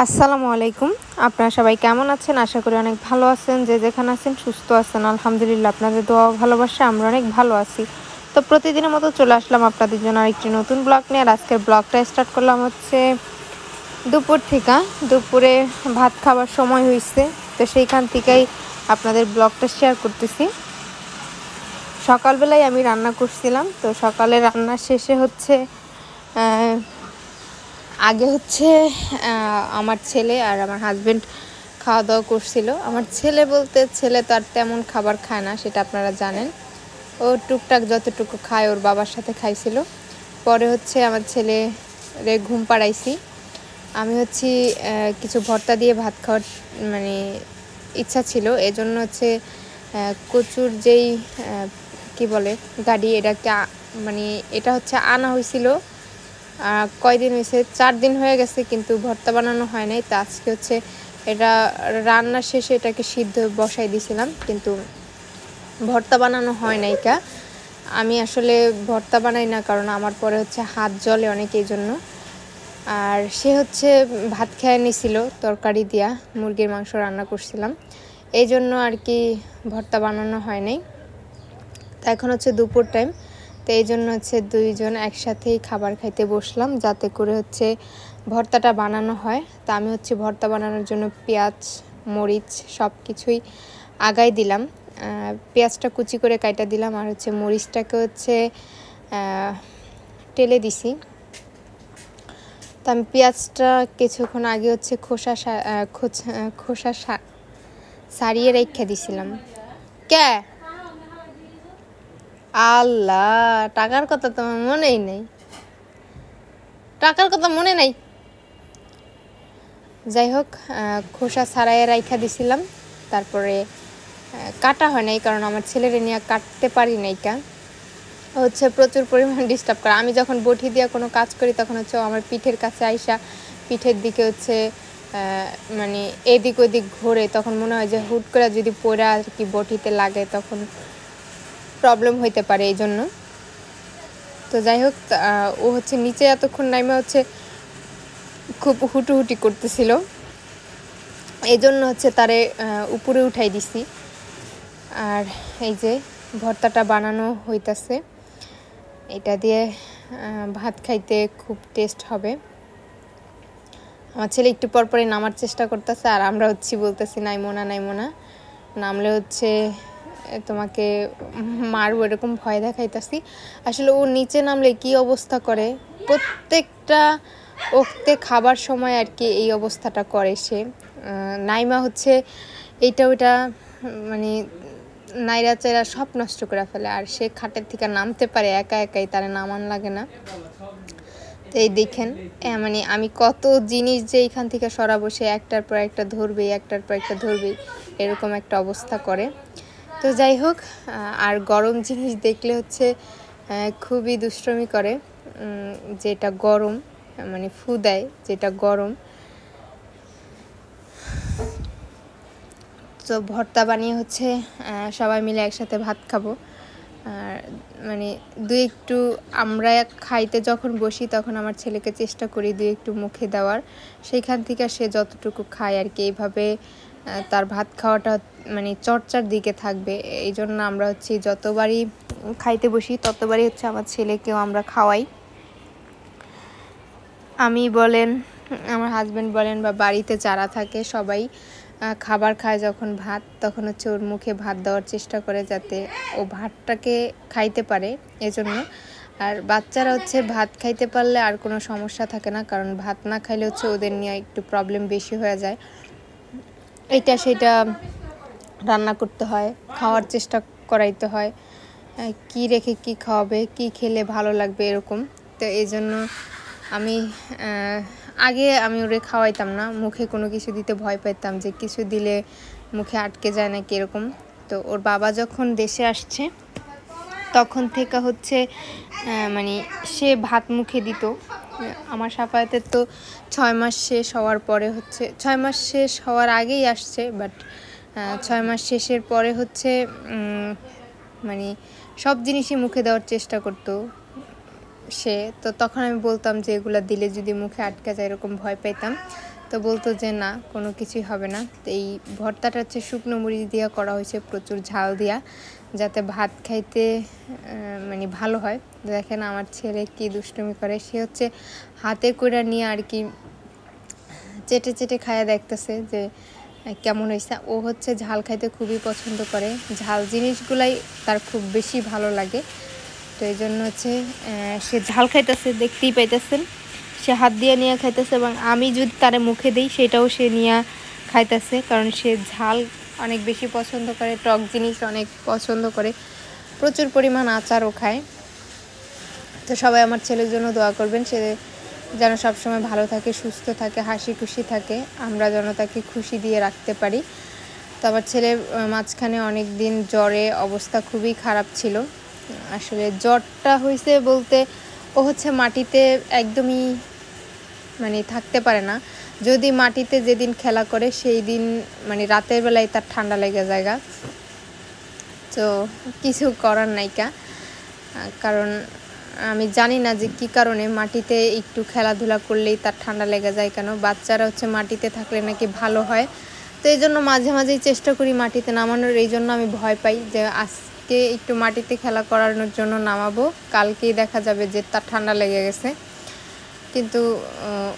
আসসালামু আলাইকুম। আপনারা সবাই কেমন আছেন? আশা করি অনেক ভালো আছেন। যে যেখানে আছেন সুস্থ আছেন। আলহামদুলিল্লাহ আপনাদের দোয়া ও ভালোবাসায় আমরা অনেক ভালো আছি। তো প্রতিদিনের মতো চলে আসলাম আপনাদের জন্য আরেকটি নতুন ব্লগ নিয়ে। আর আজকের ব্লগটা স্টার্ট করলাম হচ্ছে দুপুর থেকে। দুপুরে ভাত খাবার সময় হইছে। তো সেইখান থেকেই আপনাদের ব্লগটা শেয়ার করতেছি। সকালবেলায় আমি রান্না করছিলাম। তো সকালে রান্না শেষে হচ্ছে আগে হচ্ছে আমার ছেলে আর আমার হাজবেন্ড খাওয়া দাওয়া করছিল। আমার ছেলে বলতে ছেলে তো আর তেমন খাবার খায় না, সেটা আপনারা জানেন। ও টুকটাক যতটুকু খায় ওর বাবার সাথে খাইছিল। পরে হচ্ছে আমার ছেলে রে ঘুম পাড়াইছি। আমি হচ্ছে কিছু ভর্তা দিয়ে ভাত খাওয়ার মানে ইচ্ছা ছিল, এজন্য হচ্ছে কচুর যেই কি বলে গাড়ি, এটাকে মানে এটা হচ্ছে আনা হয়েছিল। কয়দিন হয়েছে, 4 দিন হয়ে গেছে, কিন্তু ভর্তা বানানো হয় নাই। তো আজকে হচ্ছে এটা রান্না শেষে এটাকে সিদ্ধ বসাই দিয়েছিলাম, কিন্তু ভর্তা বানানো হয় নাই। আমি আসলে ভর্তা বানাই না, কারণ আমার পরে হচ্ছে হাত জ্বলে অনেক, এই জন্য। আর সে হচ্ছে ভাত খেয়ে নিছিল তরকারি দিয়া, মুরগির মাংস রান্না করছিলাম, এই জন্য আর কি ভর্তা বানানো হয় নাই। তো এখন হচ্ছে দুপুর টাইম, তো এই জন্য হচ্ছে দুইজন একসাথেই খাবার খাইতে বসলাম, যাতে করে হচ্ছে ভর্তাটা বানানো হয়। তো আমি হচ্ছে ভর্তা বানানোর জন্য পেঁয়াজ মরিচ সব কিছুই আগাই দিলাম। পেঁয়াজটা কুচি করে কাটা দিলাম, আর হচ্ছে মরিচটাকে হচ্ছে টেলে দিছি। তো আমি পেঁয়াজটা কিছুক্ষণ আগে হচ্ছে খোসা সারিয়ে রেখে দিছিলাম। কে আল্লাহ, টাকার কথা তোমার মনেই নেই, টাকার কথা মনে নাই। যাই হোক, খোসা ছাড়াইয়ে রাইখা দিছিলাম। তারপরে কাটা হয় নাই, কারণ আমার ছেলেরে নিয়ে কাটতে পারি নাই। হচ্ছে প্রচুর পরিমাণ ডিস্টার্ব করে। আমি যখন বটি দিয়ে কোনো কাজ করি তখন হচ্ছে আমার পিঠের কাছে আইসা পিঠের দিকে হচ্ছে মানে এদিক ওদিক ঘোরে। তখন মনে হয় যে হুট করে যদি পড়ে আর কি বটিতে লাগে তখন প্রবলেম হইতে পারে, এই জন্য। তো যাই হোক, ও হচ্ছে নিচে এতক্ষণ নাইমা হচ্ছে খুব হুটুহুটি করতেছিল, এই জন্য হচ্ছে তারে উপরে উঠাই দিছি। আর এই যে ভর্তাটা বানানো হইতাছে, এটা দিয়ে ভাত খাইতে খুব টেস্ট হবে। আমার ছেলে একটু পরপরই নামার চেষ্টা করতেছে, আর আমরা হচ্ছে বলতেছি নাইমো না, নামলে হচ্ছে তোমাকে মারবো, এরকম ভয় দেখাইতেছি। আসলে ও নিচে নামলে কি অবস্থা করে, প্রত্যেকটা ওক্তে খাবার সময় আর কি এই অবস্থাটা করে সে। নাইমা হচ্ছে এইটা ওইটা মানে নাইরা চাইরা সব নষ্ট করে ফেলে, আর সে খাটের থেকে নামতে পারে একা একাই, তার নামান লাগে না। তো এই দেখেন, মানে আমি কত জিনিস যে এইখান থেকে সরাবো, সে একটার পর একটা ধরবেই, এরকম একটা অবস্থা করে। তো যাই হোক, আর গরম জিনিস দেখলে হচ্ছে খুবই দুষ্টুমি করে, যেটা গরম মানে ফু দেয়, যেটা গরম। তো ভর্তা বানিয়ে হচ্ছে সবাই মিলে একসাথে ভাত খাবো। আর মানে একটু আমরা খাইতে যখন বসি তখন আমার ছেলেকে চেষ্টা করি একটু মুখে দেওয়ার, সেইখান থেকে সে যতটুকু খায় আর কি। এইভাবে তার ভাত খাওয়াটা মানে চর্চার দিকে থাকবে, এই জন্য আমরা হচ্ছে যতবারই খাইতে বসি ততবারই হচ্ছে আমার ছেলেকেও আমরা খাওয়াই। আমি বলেন, আমার হাজব্যান্ড বলেন, বা বাড়িতে যারা থাকে সবাই খাবার খায় যখন ভাত, তখন হচ্ছে ওর মুখে ভাত দেওয়ার চেষ্টা করে, যাতে ও ভাতটাকে খাইতে পারে, এজন্য। আর বাচ্চারা হচ্ছে ভাত খাইতে পারলে আর কোনো সমস্যা থাকে না, কারণ ভাত না খাইলে হচ্ছে ওদের নিয়ে একটু প্রবলেম বেশি হয়ে যায়। এটা সেটা রান্না করতে হয়, খাওয়ার চেষ্টা করাইতে হয়, কি রেখে কি খাওয়াবে, কি খেলে ভালো লাগবে, এরকম। তো এই জন্য আগে আমি ওরে খাওয়াইতাম না, মুখে কোনো কিছু দিতে ভয় পেতাম, যে কিছু দিলে মুখে আটকে যায় নাকি এরকম। তো ওর বাবা যখন দেশে আসছে তখন থেকে হচ্ছে মানে সে ভাত মুখে দিত। আমার সাফায়াতের তো 6 মাস শেষ হওয়ার পরে হচ্ছে, 6 মাস শেষ হওয়ার আগেই আসছে, বাট 6 মাস শেষের পরে হচ্ছে মানে সব জিনিসই মুখে দেওয়ার চেষ্টা করতো সে। তো তখন আমি বলতাম যে এগুলো দিলে যদি মুখে আটকে যায়, এরকম ভয় পেতাম। তো তো বলতো যে না কোনো কিছুই হবে না। তো এই ভর্তাটা হচ্ছে শুকনো মরিচ দিয়ে করা হয়েছে, প্রচুর ঝাল দিয়া, যাতে ভাত খাইতে মানে ভালো হয়। দেখেন আমার ছেলে কি দুষ্টুমি করে, সে হচ্ছে হাতে করে নিয়ে আর কি চেটে চেটে খায়া দেখতেছে যে কেমন হয়েছে। ও হচ্ছে ঝাল খাইতে খুবই পছন্দ করে, ঝাল জিনিসগুলাই তার খুব বেশি ভালো লাগে। তো এই জন্য হচ্ছে সে ঝাল খাইতেছে, দেখতেই পাইতেছেন সে হাত দিয়ে নিয়ে খাইতেছে, এবং আমি যদি তারে মুখে দিই সেটাও সে নিয়ে খাইতেছে, কারণ সে ঝাল অনেক বেশি পছন্দ করে, টক জিনিস অনেক পছন্দ করে, প্রচুর পরিমাণ আচারও খায়। তো সবাই আমার ছেলের জন্য দোয়া করবেন, সে যেন সবসময় ভালো থাকে, সুস্থ থাকে, হাসি খুশি থাকে, আমরা যেন তাকে খুশি দিয়ে রাখতে পারি। তো আমার ছেলে মাঝখানে অনেক দিন জ্বরে অবস্থা খুবই খারাপ ছিল। আসলে জ্বরটা হয়েছে বলতে ও হচ্ছে মাটিতে একদমই মানে থাকতে পারে না, যদি মাটিতে যেদিন খেলা করে সেই দিন মানে রাতের বেলায় তার ঠান্ডা লেগে যায়। তো কিছু করার নাইকা, কারণ আমি জানি না যে কি কারণে মাটিতে একটু খেলাধুলা করলেই তার ঠান্ডা লেগে যায় কেন। বাচ্চারা হচ্ছে মাটিতে থাকলে নাকি ভালো হয়, তো এই জন্য মাঝে মাঝেই চেষ্টা করি মাটিতে নামানোর। এই জন্য আমি ভয় পাই যে আজকে একটু মাটিতে খেলা করানোর জন্য নামাবো, কালকেই দেখা যাবে যে তার ঠান্ডা লেগে গেছে। কিন্তু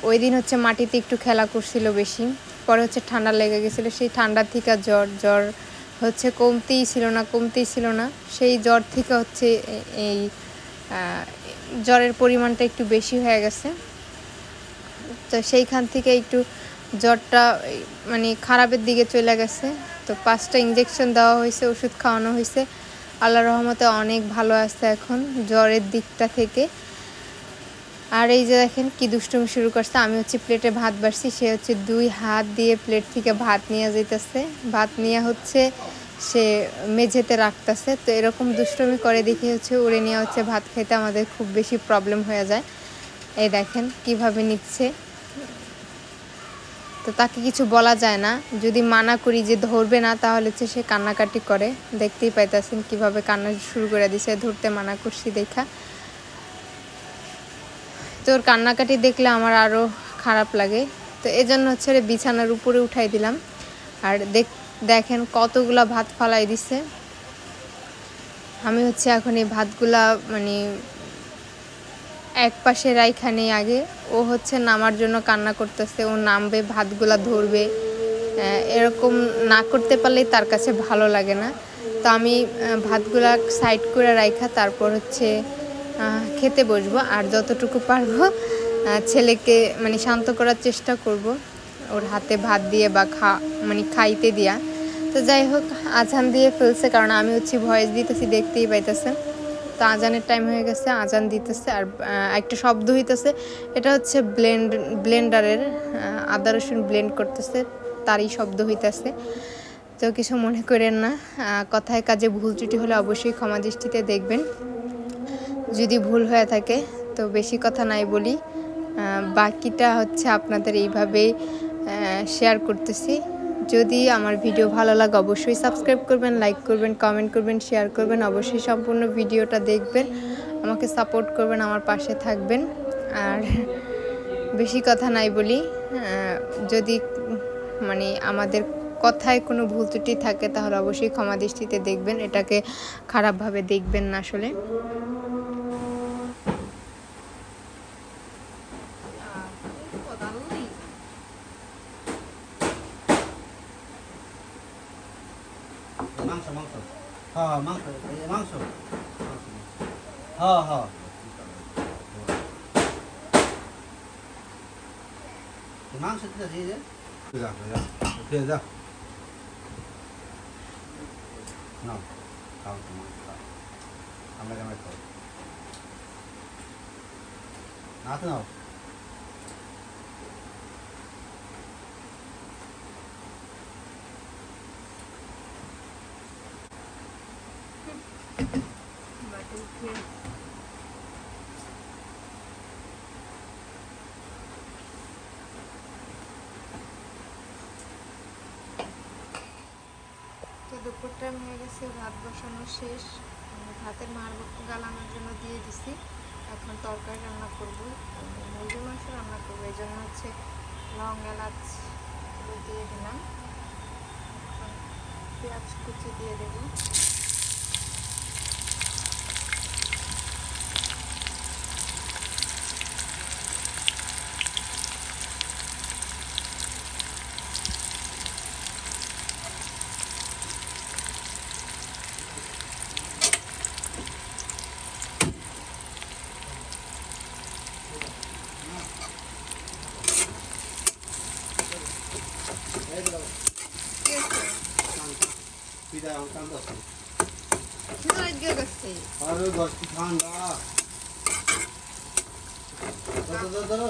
ওই দিন হচ্ছে মাটিতে একটু খেলা করছিল বেশি, পরে হচ্ছে ঠান্ডা লেগে গেছিলো। সেই ঠান্ডা থেকে জ্বর হচ্ছে কমতেই ছিল না। সেই জ্বর থেকে হচ্ছে এই জ্বরের পরিমাণটা একটু বেশি হয়ে গেছে। তো সেইখান থেকে একটু জ্বরটা মানে খারাপের দিকে চলে গেছে। তো 5টা ইঞ্জেকশন দেওয়া হয়েছে, ওষুধ খাওয়ানো হয়েছে, আল্লাহর রহমতে অনেক ভালো আছে এখন জ্বরের দিকটা থেকে। আর এই যে দেখেন কি দুষ্টুমি শুরু করছে, আমি হচ্ছে প্লেটে ভাত বাড়ছি, সে হচ্ছে 2 হাত দিয়ে প্লেট থেকে ভাত নিয়ে যাইতেছে, ভাত নিয়ে হচ্ছে সে মেঝেতে রাখতেছে। তো এরকম দুষ্টুমি করে দেখে হচ্ছে উড়ে নিয়ে হচ্ছে ভাত খেতে আমাদের খুব বেশি প্রবলেম হয়ে যায়। এই দেখেন কিভাবে নিচ্ছে। তো তাকে কিছু বলা যায় না, যদি মানা করি যে ধরবে না তাহলে হচ্ছে সে কান্নাকাটি করে, দেখতেই পাইতেছেন কিভাবে কান্না শুরু করে দিছে, ধরতে মানা করছি দেখা। তোর কান্নাকাটি দেখলে আমার আরও খারাপ লাগে। তো এজন্য হচ্ছে বিছানার উপরে উঠাই দিলাম। আর দেখেন কতগুলা ভাত ফালাই দিছে। আমি হচ্ছে এখন এই ভাতগুলা মানে এক পাশে রাইখা নেই আগে। ও হচ্ছে নামার জন্য কান্না করতেছে, ও নামবে ভাতগুলা ধরবে, এরকম না করতে পারলেই তার কাছে ভালো লাগে না। তো আমি ভাতগুলা সাইড করে রাইখা তারপর হচ্ছে খেতে বসবো, আর যতটুকু পারবো ছেলেকে মানে শান্ত করার চেষ্টা করব, ওর হাতে ভাত দিয়ে বা মানে খাইতে দিয়া। তো যাই হোক, আজান দিয়ে ফেলছে, কারণ আমি হচ্ছে ভয়েস দিতেছি, দেখতেই পাইতেছেন। তো আজানের টাইম হয়ে গেছে, আজান দিতেছে। আর একটা শব্দ হইতেছে, এটা হচ্ছে ব্লেন্ডারের আদা রসুন ব্লেন্ড করতেছে, তারই শব্দ হইতেছে। তো কিছু মনে করেন না, কথায় কাজে ভুল ত্রুটি হলে অবশ্যই ক্ষমা দৃষ্টিতে দেখবেন। যদি ভুল হয়ে থাকে তো বেশি কথা নাই বলি, বাকিটা হচ্ছে আপনাদের এইভাবেই শেয়ার করতেছি। যদি আমার ভিডিও ভালো লাগে অবশ্যই সাবস্ক্রাইব করবেন, লাইক করবেন, কমেন্ট করবেন, শেয়ার করবেন, অবশ্যই সম্পূর্ণ ভিডিওটা দেখবেন, আমাকে সাপোর্ট করবেন, আমার পাশে থাকবেন। আর বেশি কথা নাই বলি, যদি মানে আমাদের কথায় কোনো ভুল ত্রুটি থাকে তাহলে অবশ্যই ক্ষমা দৃষ্টিতে দেখবেন, এটাকে খারাপভাবে দেখবেন না আসলে। মাংস হ্যাঁ হ্যাঁ মাংস দিয়ে যা যা যা না খাও আমরা কেমন খাও না তো নাও তো দুপুর টাইম হয়ে গেছে, ভাত বসানো শেষ, ভাতের মার গালানোর জন্য দিয়ে দিছি। এখন তরকারি রান্না করব, মুরগির মাংস রান্না করবো, এই জন্য হচ্ছে লং এলাচ দিয়ে দিলাম। এখন পেঁয়াজ কুচি দিয়ে দেবো। अरे बस ठंडा धरो